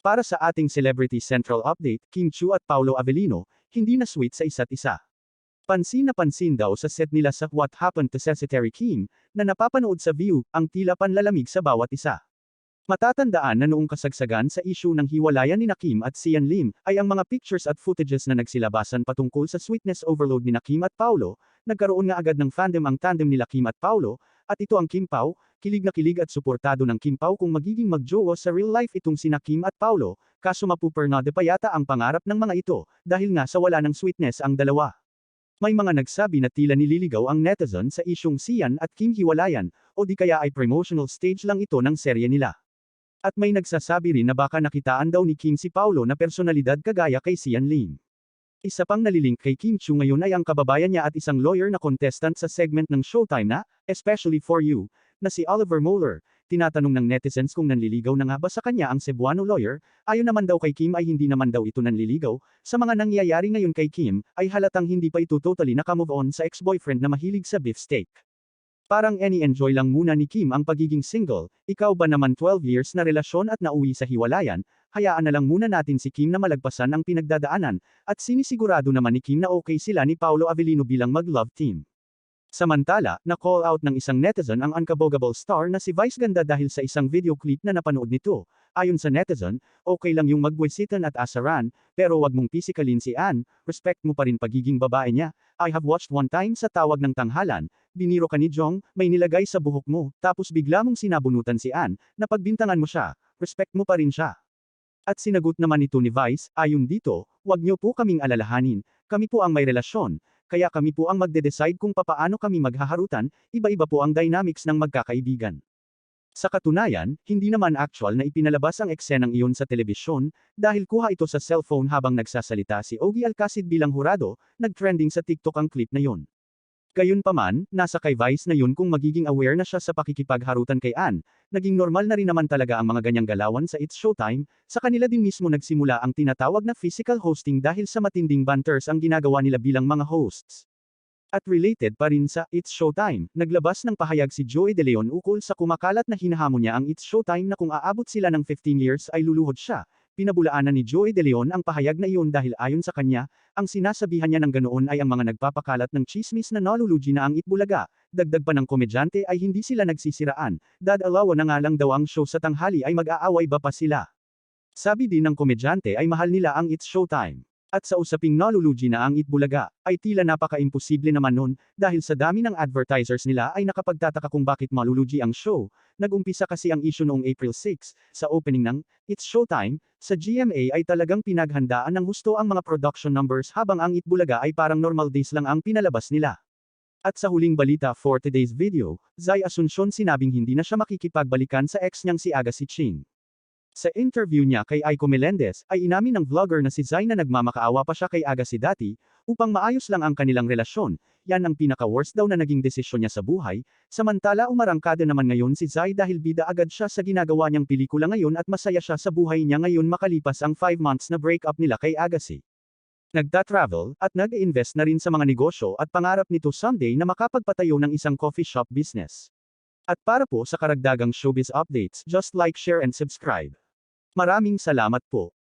Para sa ating Celebrity Central Update, Kim Chiu at Paolo Avellino, hindi na sweet sa isa't isa. Pansin na pansin daw sa set nila sa What Happened to Secretary Kim, na napapanood sa View, ang tila panlalamig sa bawat isa. Matatandaan na noong kasagsagan sa issue ng hiwalayan ni Kim at Sian Lim, ay ang mga pictures at footages na nagsilabasan patungkol sa sweetness overload ni Kim at Paolo, nagkaroon nga agad ng fandom ang tandem nila Kim at Paolo, at ito ang Kim Pao, kilig na kilig at suportado ng Kim Pao kung magiging magjowa sa real life itong sina Kim at Paolo, kaso mapupernade pa yata ang pangarap ng mga ito, dahil nga sa wala ng sweetness ang dalawa. May mga nagsabi na tila nililigaw ang netizen sa isyong Sian at Kim hiwalayan, o di kaya ay promotional stage lang ito ng serye nila. At may nagsasabi rin na baka nakitaan daw ni Kim si Paolo na personalidad kagaya kay Sian Lim. Isa pang nalilink kay Kim Chiu ngayon ay ang kababayan niya at isang lawyer na contestant sa segment ng Showtime na, Especially for You, na si Oliver Moeller. Tinatanong ng netizens kung nanliligaw na nga ba sa kanya ang Cebuano lawyer, ayon naman daw kay Kim ay hindi naman daw ito nanliligaw, sa mga nangyayari ngayon kay Kim, ay halatang hindi pa ito totally nakamove on sa ex-boyfriend na mahilig sa beefsteak. Parang enjoy lang muna ni Kim ang pagiging single, ikaw ba naman 12 years na relasyon at nauwi sa hiwalayan, hayaan na lang muna natin si Kim na malagpasan ang pinagdadaanan, at sinisigurado naman ni Kim na okay sila ni Paolo Avellino bilang mag-love team. Samantala, na-call out ng isang netizen ang unkabogable star na si Vice Ganda dahil sa isang video clip na napanood nito. Ayon sa netizen, okay lang yung magbuwisitan at asaran, pero wag mong pisikalin si Ann, respect mo pa rin pagiging babae niya. I have watched one time sa tawag ng tanghalan, biniro ka ni Jong, may nilagay sa buhok mo, tapos bigla mong sinabunutan si Ann, na pagbintangan mo siya, respect mo pa rin siya. At sinagot naman ito ni Vice, ayon dito, wag niyo po kaming alalahanin, kami po ang may relasyon, kaya kami po ang magde-decide kung papaano kami maghaharutan, iba-iba po ang dynamics ng magkakaibigan. Sa katunayan, hindi naman actual na ipinalabas ang eksenang iyon sa telebisyon, dahil kuha ito sa cellphone habang nagsasalita si Ogie Alcacid bilang hurado, nag-trending sa TikTok ang clip na yun. Gayunpaman, nasa kay Vice na yun kung magiging aware na siya sa pakikipagharutan kay Ann, naging normal na rin naman talaga ang mga ganyang galawan sa It's Showtime, sa kanila din mismo nagsimula ang tinatawag na physical hosting dahil sa matinding banters ang ginagawa nila bilang mga hosts. At related pa rin sa It's Showtime, naglabas ng pahayag si Joey De Leon ukol sa kumakalat na hinahamon niya ang It's Showtime na kung aabot sila ng 15 years ay luluhod siya. Pinabulaanan ni Joey De Leon ang pahayag na iyon dahil ayon sa kanya, ang sinasabihan niya ng ganoon ay ang mga nagpapakalat ng chismis na nalulugi na ang Itbulaga, dagdag pa ng komedyante ay hindi sila nagsisiraan, dadalawa na nga lang daw ang show sa tanghali ay mag-aaway ba pa sila. Sabi din ng komedyante ay mahal nila ang It's Showtime. At sa usaping nalulugi na ang Itbulaga, ay tila napaka-imposible naman nun, dahil sa dami ng advertisers nila ay nakapagtataka kung bakit malulugi ang show. Nag-umpisa kasi ang issue noong April 6, sa opening ng It's Showtime, sa GMA ay talagang pinaghandaan ng husto ang mga production numbers habang ang Itbulaga ay parang normal days lang ang pinalabas nila. At sa huling balita for today's video, Zai Asuncion sinabing hindi na siya makikipagbalikan sa ex niyang si Agassi Ching. Sa interview niya kay Aiko Melendez, ay inamin ng vlogger na si Zai na nagmamakaawa pa siya kay Agassi dati, upang maayos lang ang kanilang relasyon, yan ang pinaka-worst daw na naging desisyon niya sa buhay, samantala umarangkada naman ngayon si Zai dahil bida agad siya sa ginagawa niyang pelikula ngayon at masaya siya sa buhay niya ngayon makalipas ang 5 months na breakup nila kay Agassi. Nagta-travel, at nag-invest na rin sa mga negosyo at pangarap nito someday na makapagpatayo ng isang coffee shop business. At para po sa karagdagang showbiz updates, just like, share and subscribe. Maraming salamat po.